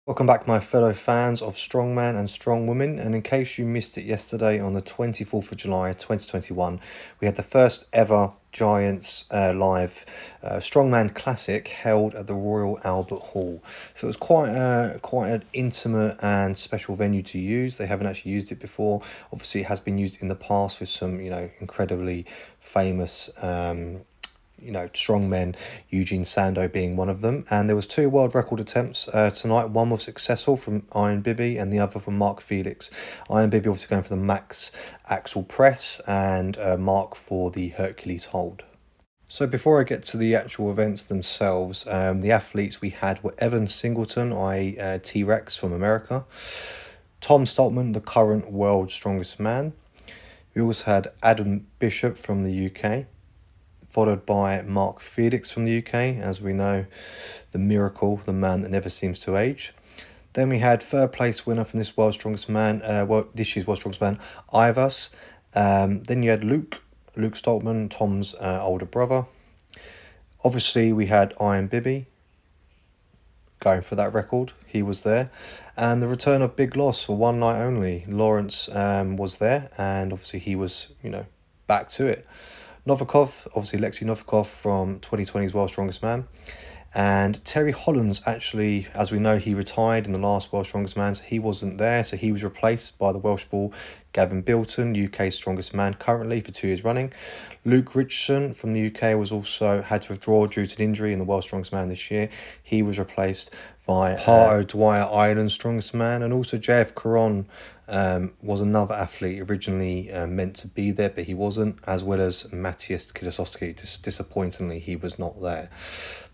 Welcome back, my fellow fans of strongman and strongwomen. And in case you missed it yesterday, on the 24th of July 2021, we had the first ever Giants live Strongman Classic held at the Royal Albert Hall. So it was quite an intimate and special venue to use. They haven't actually used it before. Obviously, it has been used in the past with some, incredibly famous strongmen, Eugene Sandow being one of them. And there was two world record attempts tonight. One was successful from Iron Biby and the other from Mark Felix. Iron Biby obviously going for the max axle press, and Mark for the Hercules hold. So before I get to the actual events themselves, the athletes we had were Evan Singleton, T-Rex from America, Tom Stoltman, the current world's strongest man. We also had Adam Bishop from the UK, followed by Mark Felix from the UK, as we know, the miracle, the man that never seems to age. Then we had third place winner from this World's Strongest Man, this year's World's Strongest Man, Ivas. Then you had Luke Stoltman, Tom's older brother. Obviously, we had Iron Biby going for that record. He was there. And the return of Big Loss for one night only. Lawrence was there, and obviously he was, back to it. Novikov, obviously Oleksii Novikov from 2020's World's Strongest Man. And Terry Hollands, actually, as we know, he retired in the last World's Strongest Man, so he wasn't there. So he was replaced by the Welsh bull Gavin Bilton, UK's strongest man currently for 2 years running. Luke Richardson from the UK was also had to withdraw due to an injury in the World's Strongest Man this year. He was replaced by Hart O'Dwyer, Ireland's strongest man. And also JF Caron was another athlete originally meant to be there, but he wasn't, as well as Matthias Kidasowski. Just disappointingly, he was not there.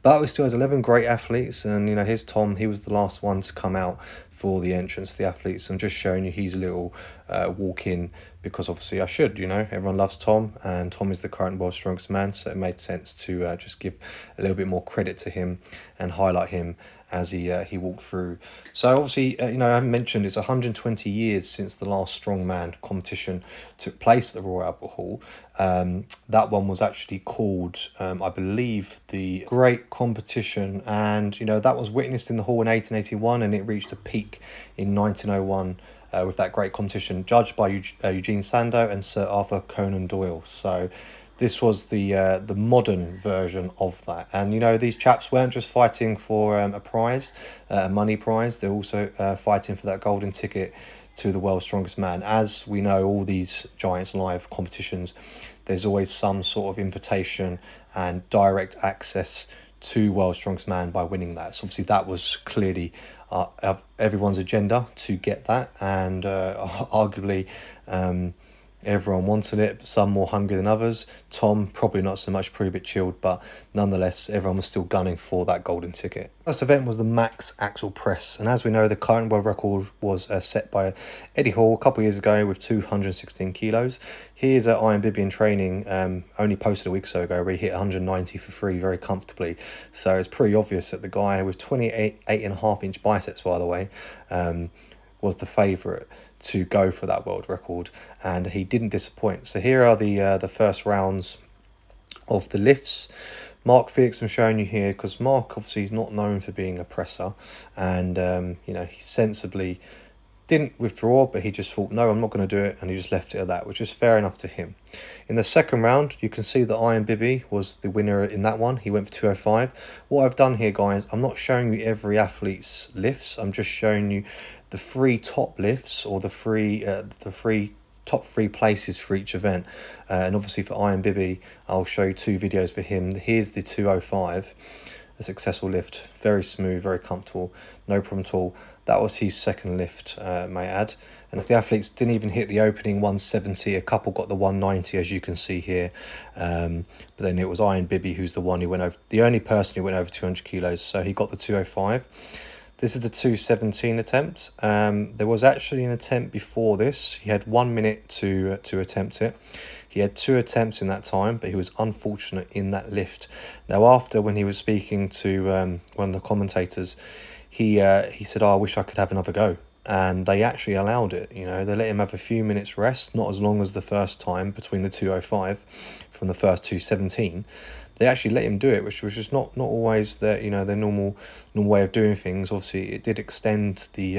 But we still had 11 great athletes, and here's Tom. He was the last one to come out for the entrance for the athletes. I'm just showing you his little walk-in, because obviously I should, everyone loves Tom, and Tom is the current world's strongest man, so it made sense to just give a little bit more credit to him and highlight him as he walked through. So obviously, I haven't mentioned, it's 120 years since the last strongman competition took place at the Royal Albert Hall. That one was actually called, I believe, the Great Competition, and that was witnessed in the hall in 1881, and it reached a peak in 1901 with that great competition, judged by Eugene Sandow and Sir Arthur Conan Doyle. So this was the modern version of that. And these chaps weren't just fighting for a prize, a money prize. They're also fighting for that golden ticket to the world's strongest man. As we know, all these Giants Live competitions, there's always some sort of invitation and direct access to world's strongest man by winning that. So obviously that was clearly everyone's agenda to get that, and arguably everyone wanted it, but some more hungry than others. Tom, probably not so much, probably a bit chilled, but nonetheless, everyone was still gunning for that golden ticket. First event was the max axle press, and as we know, the current world record was set by Eddie Hall a couple of years ago with 216 kilos. Here's Iron Biby in training, only posted a week or so ago, where he hit 190 for free very comfortably. So it's pretty obvious that the guy with 28.5-inch biceps, by the way, was the favourite to go for that world record, and he didn't disappoint. So here are the first rounds of the lifts. Mark Felix I'm showing you here because Mark obviously is not known for being a presser, and he sensibly didn't withdraw, but he just thought, no, I'm not going to do it, and he just left it at that, which is fair enough to him. In the second round, you can see that Iron Biby was the winner in that one. He went for 205. What I've done here, guys, I'm not showing you every athlete's lifts. I'm just showing you the three top lifts, or the top three places for each event. And obviously for Iron Biby, I'll show you two videos for him. Here's the 205. A successful lift, very smooth, very comfortable, no problem at all. That was his second lift, may I add. And if the athletes didn't even hit the opening 170, a couple got the 190, as you can see here. But then it was Iron Biby who's the one who went over, the only person who went over 200 kilos. So he got the 205. This is the 217 attempt. There was actually an attempt before this. He had 1 minute to attempt it. He had 2 attempts in that time, but he was unfortunate in that lift. Now, after, when he was speaking to one of the commentators, he said, "Oh, I wish I could have another go." And they actually allowed it. They let him have a few minutes rest, not as long as the first time between the 205 from the first 217. they actually let him do it, which was just not always their, you know, their normal way of doing things. Obviously, it did extend the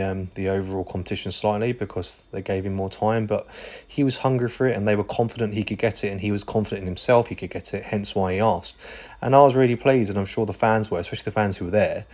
overall competition slightly because they gave him more time, but he was hungry for it, and they were confident he could get it, and he was confident in himself he could get it. Hence why he asked, and I was really pleased, and I'm sure the fans were, especially the fans who were there.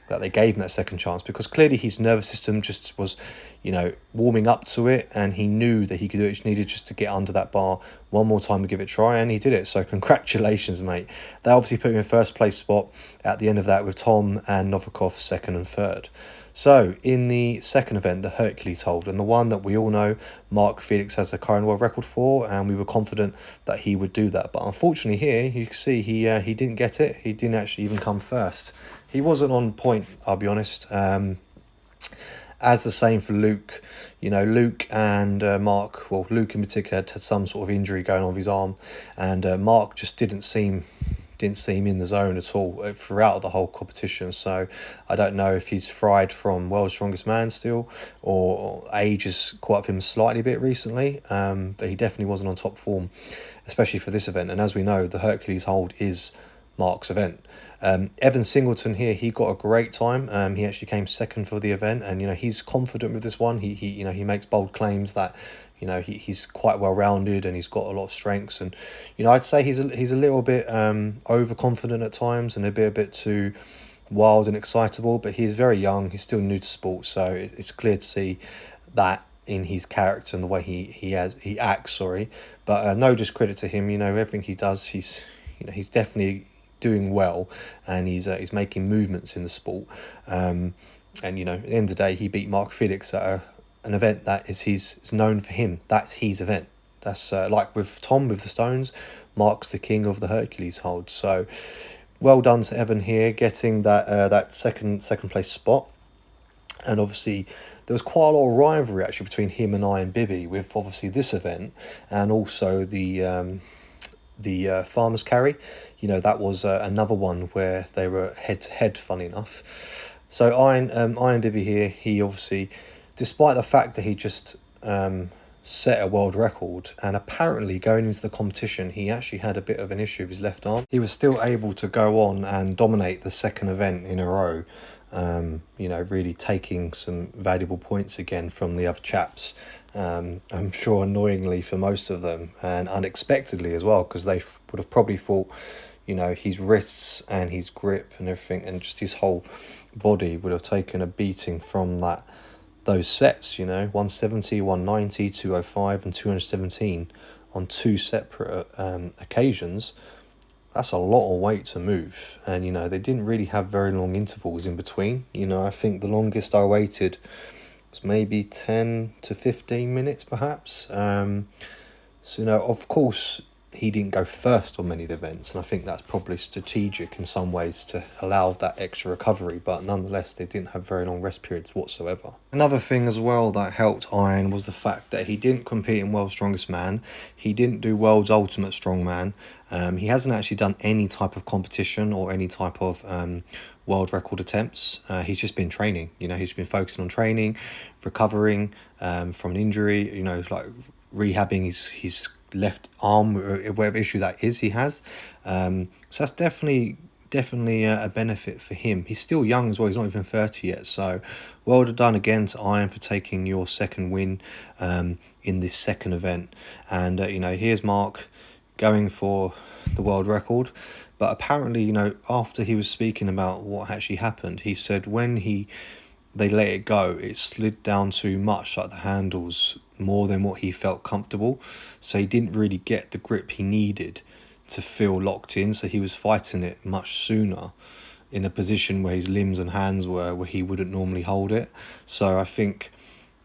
That they gave him that second chance, because clearly his nervous system just was, you know, warming up to it, and he knew that he could do it. He needed just to get under that bar one more time and give it a try, and he did it. So congratulations, mate. They obviously put him in first place spot at the end of that, with Tom and Novikov second and third. So in the second event, the Hercules hold, and the one that we all know Mark Felix has the current world record for, and we were confident that he would do that. But unfortunately here, you can see he didn't get it. He didn't actually even come first. He wasn't on point, I'll be honest. As the same for Luke. You know, Luke and Mark, well, Luke in particular had some sort of injury going on with his arm, and Mark just didn't seem in the zone at all throughout the whole competition. So I don't know if he's fried from World's Strongest Man still, or age has caught up him slightly bit recently, but he definitely wasn't on top form, especially for this event. And as we know, the Hercules hold is Mark's event. Evan Singleton here, he got a great time. He actually came second for the event, and you know, he's confident with this one. He you know, he makes bold claims that, you know, he's quite well rounded, and he's got a lot of strengths, and you know, I'd say he's a little bit overconfident at times, and a bit too wild and excitable. But he's very young. He's still new to sport, so it's clear to see that in his character and the way he acts. Sorry, but no discredit to him. You know, everything he does, he's definitely doing well, and he's making movements in the sport. And you know, at the end of the day, he beat Mark Felix at an event that is known for him. That's his event. That's like with Tom with the Stones, Mark's the king of the Hercules hold. So well done to Evan here, getting that second place spot. And obviously there was quite a lot of rivalry actually between him and I and Biby, with obviously this event and also the farmers carry. You know, that was another one where they were head to head, funny enough. So Iron Biby here, he obviously, despite the fact that he just set a world record, and apparently going into the competition he actually had a bit of an issue with his left arm, he was still able to go on and dominate the second event in a row. You know, really taking some valuable points again from the other chaps. I'm sure annoyingly for most of them, and unexpectedly as well, because they would have probably thought, you know, his wrists and his grip and everything, and just his whole body would have taken a beating from those sets, you know, 170, 190, 205 and 217 on two separate occasions. That's a lot of weight to move, and you know, they didn't really have very long intervals in between. You know, I think the longest I waited was maybe 10 to 15 minutes perhaps. So you know, of course he didn't go first on many of the events, and I think that's probably strategic in some ways to allow that extra recovery, but nonetheless they didn't have very long rest periods whatsoever. Another thing as well that helped Iron was the fact that he didn't compete in World's Strongest Man, he didn't do World's Ultimate Strongman, he hasn't actually done any type of competition or any type of world record attempts. He's just been training. You know, he's been focusing on training, recovering from an injury, you know, like rehabbing his left arm, whatever issue that is he has. So that's definitely a benefit for him. He's still young as well. He's not even 30 yet. So well done again to Iron for taking your second win in this second event. And you know, here's Mark going for the world record. But apparently, you know, after he was speaking about what actually happened, he said when they let it go, it slid down too much, like the handles, more than what he felt comfortable. So he didn't really get the grip he needed to feel locked in. So he was fighting it much sooner in a position where his limbs and hands were, where he wouldn't normally hold it. So I think,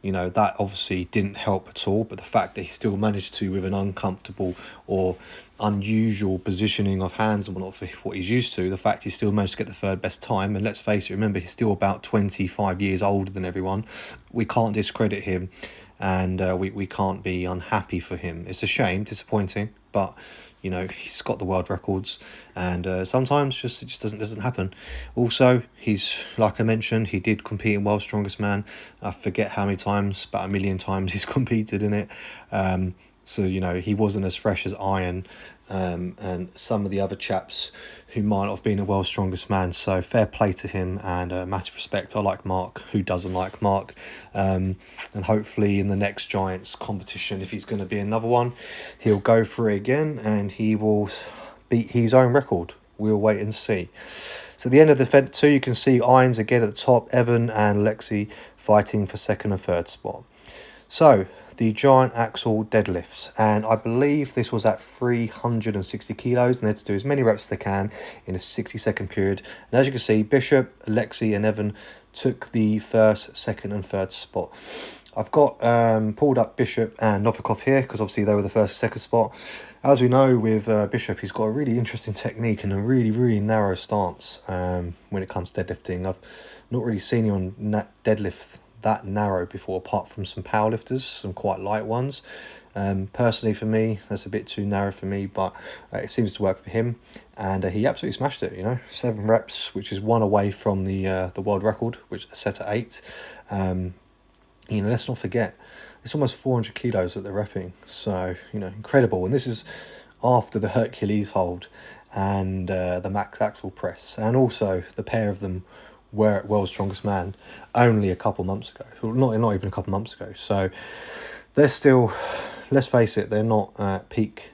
you know, that obviously didn't help at all. But the fact that he still managed to, with an uncomfortable or unusual positioning of hands and whatnot for what he's used to, the fact he still managed to get the third best time, and let's face it, remember, he's still about 25 years older than everyone. We can't discredit him, and we can't be unhappy for him. It's a shame, disappointing, but you know, he's got the world records, and sometimes it just doesn't happen. Also, he's, like I mentioned, he did compete in World's Strongest Man. I forget how many times, about 1 million times he's competed in it. So, you know, he wasn't as fresh as iron, and some of the other chaps who might not have been a world's strongest man. So fair play to him, and massive respect. I like Mark. Who doesn't like Mark? And hopefully in the next Giants competition, if he's going to be another one, he'll go for it again and he will beat his own record. We'll wait and see. So at the end of the event too, you can see irons again at the top. Evan and Oleksii fighting for second and third spot. So the giant axle deadlifts, and I believe this was at 360 kilos, and they had to do as many reps as they can in a 60-second period. And as you can see, Bishop, Oleksii and Evan took the first, second and third spot. I've got pulled up Bishop and Novikov here because obviously they were the first and second spot. As we know with Bishop, he's got a really interesting technique and a really narrow stance when it comes to deadlifting. I've not really seen him on deadlift that narrow before, apart from some powerlifters, some quite light ones. Personally for me, that's a bit too narrow for me, but it seems to work for him, and he absolutely smashed it. You know, 7 reps, which is 1 away from the world record, which is set at 8. You know, let's not forget, it's almost 400 kilos that they're repping, so, you know, incredible. And this is after the Hercules hold and the max axle press, and also the pair of them were at World's Strongest Man only a couple months ago. Not even a couple months ago. So they're still, let's face it, they're not at peak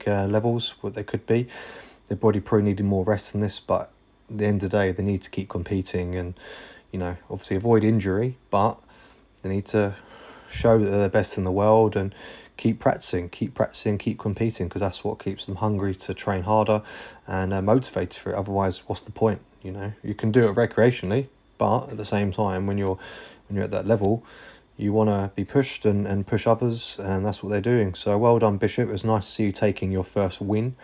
levels what they could be. Their body probably needed more rest than this, but at the end of the day, they need to keep competing and, you know, obviously avoid injury, but they need to show that they're the best in the world and keep practicing, keep competing, because that's what keeps them hungry to train harder and motivated for it. Otherwise, what's the point? You know, you can do it recreationally, but at the same time, when you're at that level, you want to be pushed and push others, and that's what they're doing. So well done, Bishop. It was nice to see you taking your first win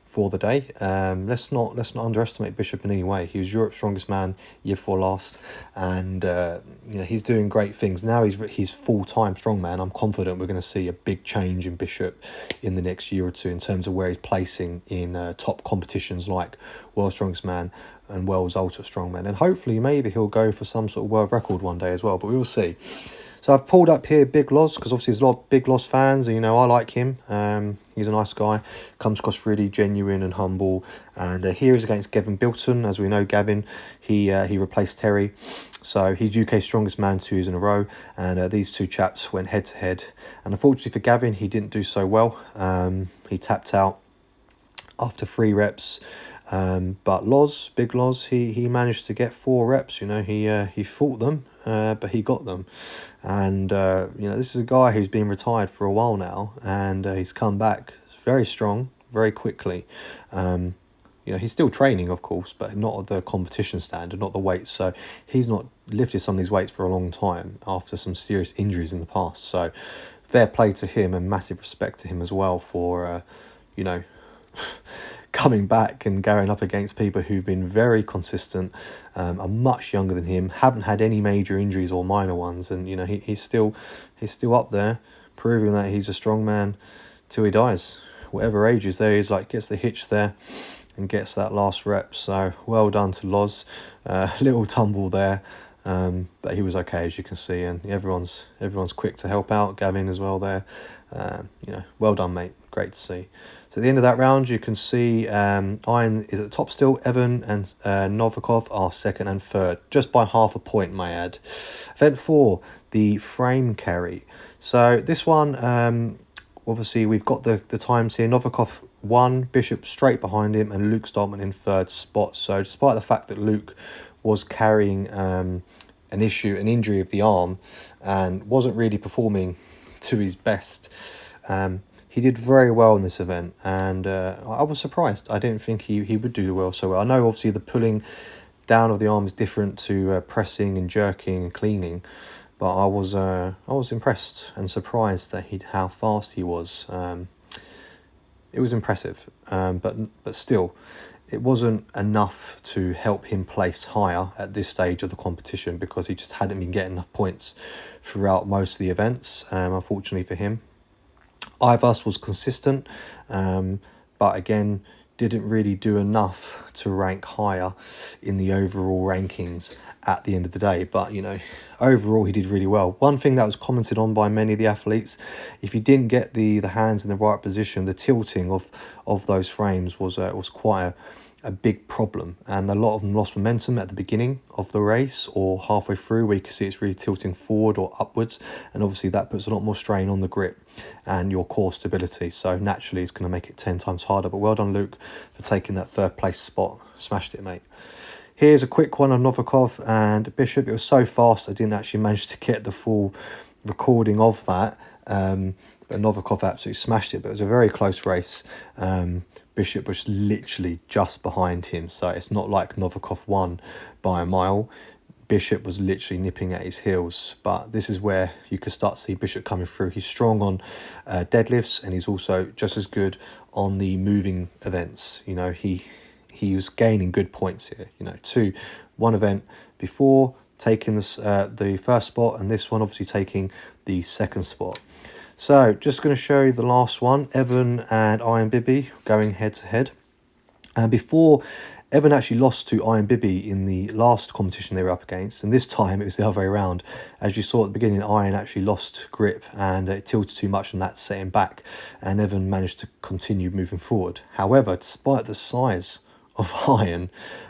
for the day. Let's not underestimate Bishop in any way. He was Europe's strongest man year before last, and you know, he's doing great things now. He's full-time strongman. I'm confident we're going to see a big change in Bishop in the next year or two in terms of where he's placing in top competitions like World's Strongest Man and World's Ultimate Strongman, and hopefully maybe he'll go for some sort of world record one day as well, but we will see. So I've pulled up here Big Loz, because obviously there's a lot of Big Loz fans, and, you know, I like him. He's a nice guy, comes across really genuine and humble. And here he's against Gavin Bilton. As we know, Gavin, he replaced Terry. So he's UK's strongest man 2 years in a row. And these two chaps went head to head. And unfortunately for Gavin, he didn't do so well. He tapped out after 3 reps. But Loz, Big Loz, he managed to get 4 reps. You know, he fought them, but he got them. And you know, this is a guy who's been retired for a while now, and he's come back very strong, very quickly. You know, he's still training, of course, but not at the competition standard, not the weights. So he's not lifted some of these weights for a long time after some serious injuries in the past. So fair play to him, and massive respect to him as well for, you know, coming back and going up against people who've been very consistent, are much younger than him, haven't had any major injuries or minor ones, and, you know, he's still up there, proving that he's a strong man till he dies. Whatever age is there, he's like, gets the hitch there and gets that last rep. So well done to Loz. Little tumble there, but he was okay, as you can see, and everyone's quick to help out. Gavin as well there. You know, well done, mate. Great to see. So at the end of that round, you can see Iron is at the top still. Evan and Novikov are second and third, just by half a point, may I add. Event 4, the frame carry. So this one, obviously we've got the times here. Novikov 1, Bishop straight behind him, and Luke Stoltman in 3rd spot. So despite the fact that Luke was carrying an injury of the arm, and wasn't really performing to his best, he did very well in this event, and I was surprised. I didn't think he would do well so well. I know obviously the pulling down of the arm is different to pressing and jerking and cleaning, but I was impressed and surprised at how fast he was. It was impressive, but still, it wasn't enough to help him place higher at this stage of the competition, because he just hadn't been getting enough points throughout most of the events, unfortunately for him. Ivas was consistent, but again, didn't really do enough to rank higher in the overall rankings at the end of the day. But, you know, overall he did really well. One thing that was commented on by many of the athletes, if you didn't get the hands in the right position, the tilting of those frames was quite a big problem, and a lot of them lost momentum at the beginning of the race or halfway through, where you can see it's really tilting forward or upwards, and obviously that puts a lot more strain on the grip and your core stability, so naturally it's going to make it 10 times harder. But well done, Luke, for taking that third place spot. Smashed it, mate. Here's a quick one on Novikov and Bishop. It was so fast I didn't actually manage to get the full recording of that, but Novikov absolutely smashed it. But it was a very close race. Bishop was literally just behind him, so it's not like Novikov won by a mile. Bishop was literally nipping at his heels, but this is where you could start to see Bishop coming through. He's strong on deadlifts, and he's also just as good on the moving events. You know, he was gaining good points here. You know, one event before taking the first spot, and this one obviously taking the second spot. So just going to show you the last one, Evan and Biby going head to head. And before, Evan actually lost to Biby in the last competition they were up against, and this time it was the other way around. As you saw at the beginning, Iron actually lost grip and it tilted too much, and that set him back, and Evan managed to continue moving forward. However, despite the size of Iron,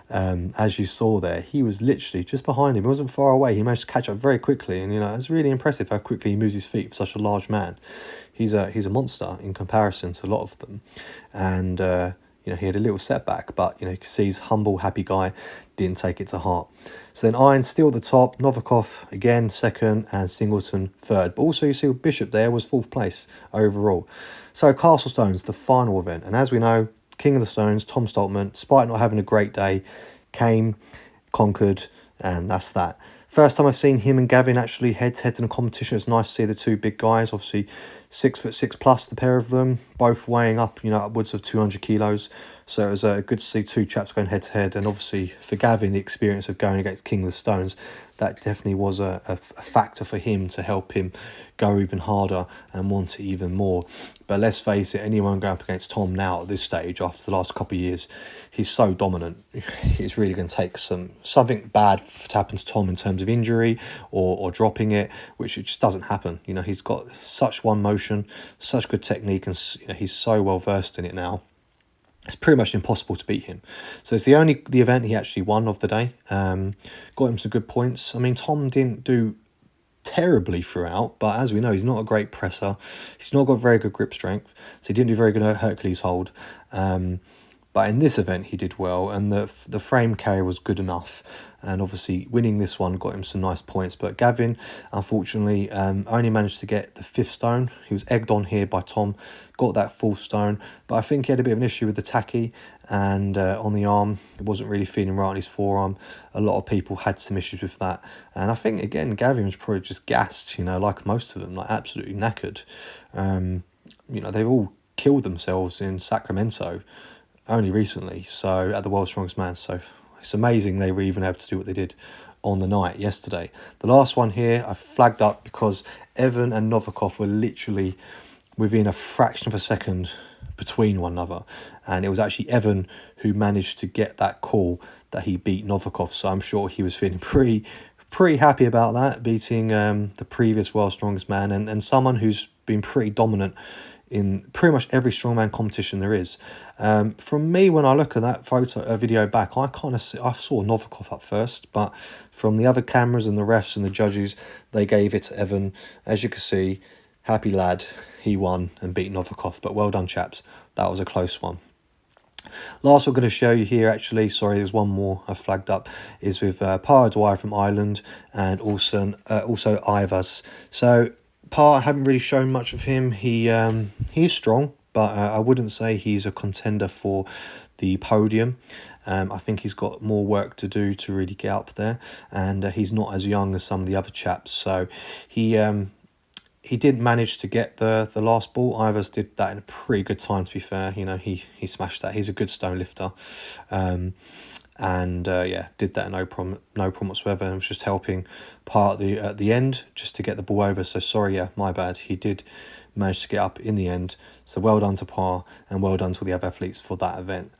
as you saw there, he was literally just behind him. He wasn't far away. He managed to catch up very quickly, and you know, it's really impressive how quickly he moves his feet for such a large man. He's a monster in comparison to a lot of them, and you know, he had a little setback, but you know, you can see he's a humble, happy guy, didn't take it to heart. So then Iron still at the top, Novikov again second, and Singleton third. But also you see Bishop there was fourth place overall. So Castle Stones, the final event, and as we know, King of the Stones, Tom Stoltman, despite not having a great day, came, conquered, and that's that. First time I've seen him and Gavin actually head-to-head in a competition. It's nice to see the two big guys, obviously 6'6" plus, the pair of them, both weighing up, you know, upwards of 200 kilos. So it was good to see two chaps going head-to-head, and obviously for Gavin, the experience of going against King of the Stones, that definitely was a factor for him to help him go even harder and want it even more. But let's face it, anyone going up against Tom now at this stage, after the last couple of years, he's so dominant. It's really going to take something bad to happen to Tom in terms of injury or dropping it, which it just doesn't happen. You know, he's got such one motion, such good technique, and you know, he's so well versed in it now. It's pretty much impossible to beat him. So it's the event he actually won of the day. Got him some good points. I mean, Tom didn't do terribly throughout, but as we know, he's not a great presser. He's not got very good grip strength, so he didn't do very good at Hercules hold. But in this event, he did well, and the frame carry was good enough. And obviously, winning this one got him some nice points. But Gavin, unfortunately, only managed to get the 5th stone. He was egged on here by Tom, got that 4th stone. But I think he had a bit of an issue with the tacky, and on the arm, it wasn't really feeling right on his forearm. A lot of people had some issues with that. And I think, again, Gavin was probably just gassed, you know, like most of them, like absolutely knackered. You know, they've all killed themselves in Sacramento only recently, so at the World's Strongest Man. So it's amazing they were even able to do what they did on the night yesterday. The last one here I flagged up because Evan and Novikov were literally within a fraction of a second between one another, and it was actually Evan who managed to get that call that he beat Novikov. So I'm sure he was feeling pretty happy about that, beating the previous World's Strongest Man and someone who's been pretty dominant in pretty much every strongman competition there is. From me, when I look at that video back, I saw Novikov up first, but from the other cameras and the refs and the judges, they gave it to Evan. As you can see, happy lad, he won and beat Novikov. But well done, chaps. That was a close one. Last we're going to show you here, actually, sorry, there's one more I flagged up, is with Par Dwyer from Ireland and also Ivers. So Par, I haven't really shown much of him. He's strong, but I wouldn't say he's a contender for the podium. I think he's got more work to do to really get up there, and he's not as young as some of the other chaps. So he did manage to get the last ball. Ivers did that in a pretty good time, to be fair. You know, he smashed that. He's a good stone lifter. and yeah, did that no problem whatsoever, and was just helping part at the end just to get the ball over. So sorry, yeah, my bad. He did manage to get up in the end, so well done to Par, and well done to all the other athletes for that event.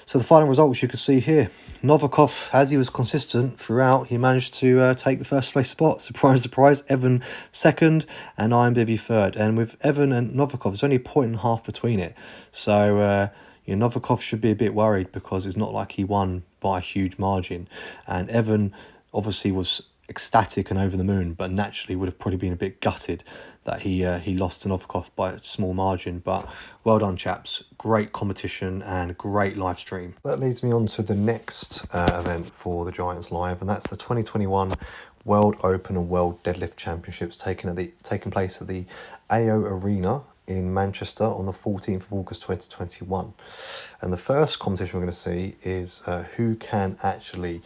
So the final results you can see here. Novikov, as he was consistent throughout, he managed to take the first place spot. Surprise, surprise. Evan second and Biby third. And with Evan and Novikov, there's only a point and a half between it. So Novikov should be a bit worried, because it's not like he won by a huge margin. And Evan obviously was ecstatic and over the moon, but naturally would have probably been a bit gutted that he lost to Novikov by a small margin. But well done, chaps. Great competition and great live stream. That leads me on to the next event for the Giants Live, and that's the 2021 World Open and World Deadlift Championships taking place at the AO Arena in Manchester on the 14th of August 2021. And the first competition we're going to see is who can actually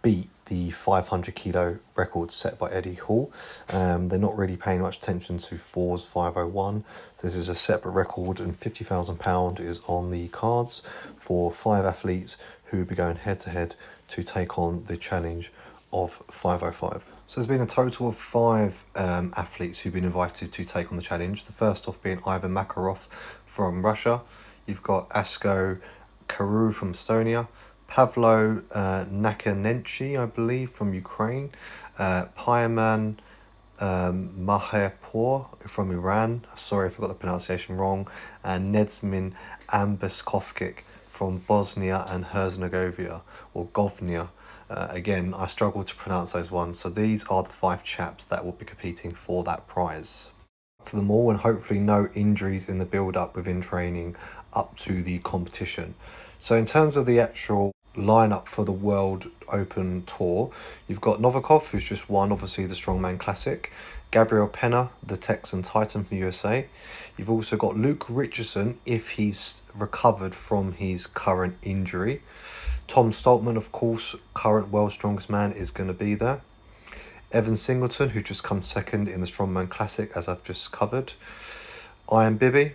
beat the 500 kilo record set by Eddie Hall. They're not really paying much attention to Fours 501. This is a separate record, and £50,000 is on the cards for 5 athletes who will be going head to head to take on the challenge of 505. So there's been a total of 5 athletes who've been invited to take on the challenge. The first off being Ivan Makarov from Russia. You've got Asko Karu from Estonia, Pavlo Nakanenchi, I believe, from Ukraine, Payman Maherpour from Iran, sorry if I got the pronunciation wrong, and Nedzmin Ambaskovkic from Bosnia and Herzegovina, or Govnia. Again, I struggle to pronounce those ones. So these are the 5 chaps that will be competing for that prize. To them all, and hopefully no injuries in the build-up within training up to the competition. So in terms of the actual lineup for the World Open Tour, you've got Novikov, who's just won, obviously, the Strongman Classic. Gabriel Pena, the Texan Titan from the USA. You've also got Luke Richardson, if he's recovered from his current injury. Tom Stoltman, of course, current world's strongest man, is going to be there. Evan Singleton, who just come second in the Strongman Classic, as I've just covered. Biby,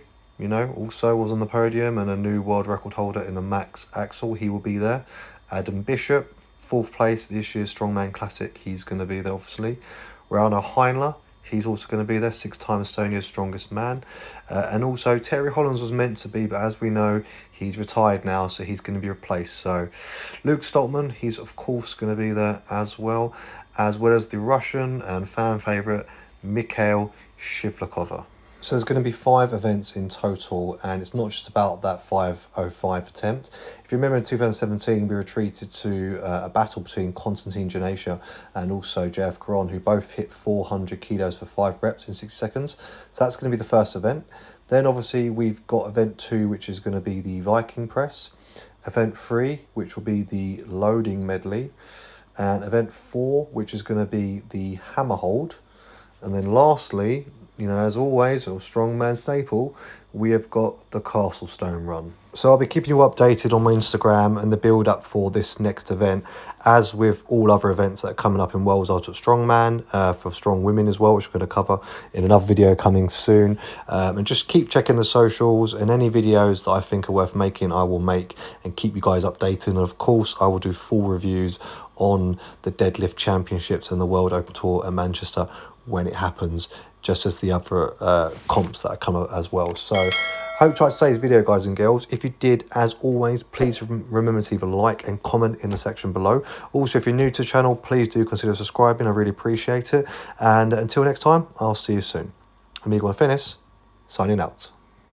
also was on the podium, and a new world record holder in the max axle. He will be there. Adam Bishop, 4th place this year's Strongman Classic. He's going to be there, obviously. Rauno Heinler, he's also going to be there. 6-time Estonia's strongest man. And also Terry Hollands was meant to be, but as we know, he's retired now, so he's going to be replaced. So Luke Stoltman, he's of course going to be there as well as the Russian and fan favourite Mikhail Shivlakova. So there's going to be 5 events in total, and it's not just about that 505 attempt. If you remember in 2017, we were treated to a battle between Konstantin Janasha and also JF Caron, who both hit 400 kilos for 5 reps in 6 seconds. So that's going to be the first event. Then obviously we've got event 2, which is going to be the Viking press. Event 3, which will be the loading medley. And event 4, which is going to be the hammer hold. And then lastly, as always, a strongman staple, we have got the Castle Stone run. So I'll be keeping you updated on my Instagram and the build up for this next event, as with all other events that are coming up in World's Ultimate Strongman, for strong women as well, which we're going to cover in another video coming soon. And just keep checking the socials, and any videos that I think are worth making, I will make and keep you guys updated. And of course, I will do full reviews on the Deadlift Championships and the World Open Tour at Manchester when it happens, just as the other comps that come up as well. So hope you liked today's video, guys and girls. If you did, as always, please remember to leave a like and comment in the section below. Also, if you're new to the channel, please do consider subscribing. I really appreciate it. And until next time, I'll see you soon. Amigo and Finis, signing out.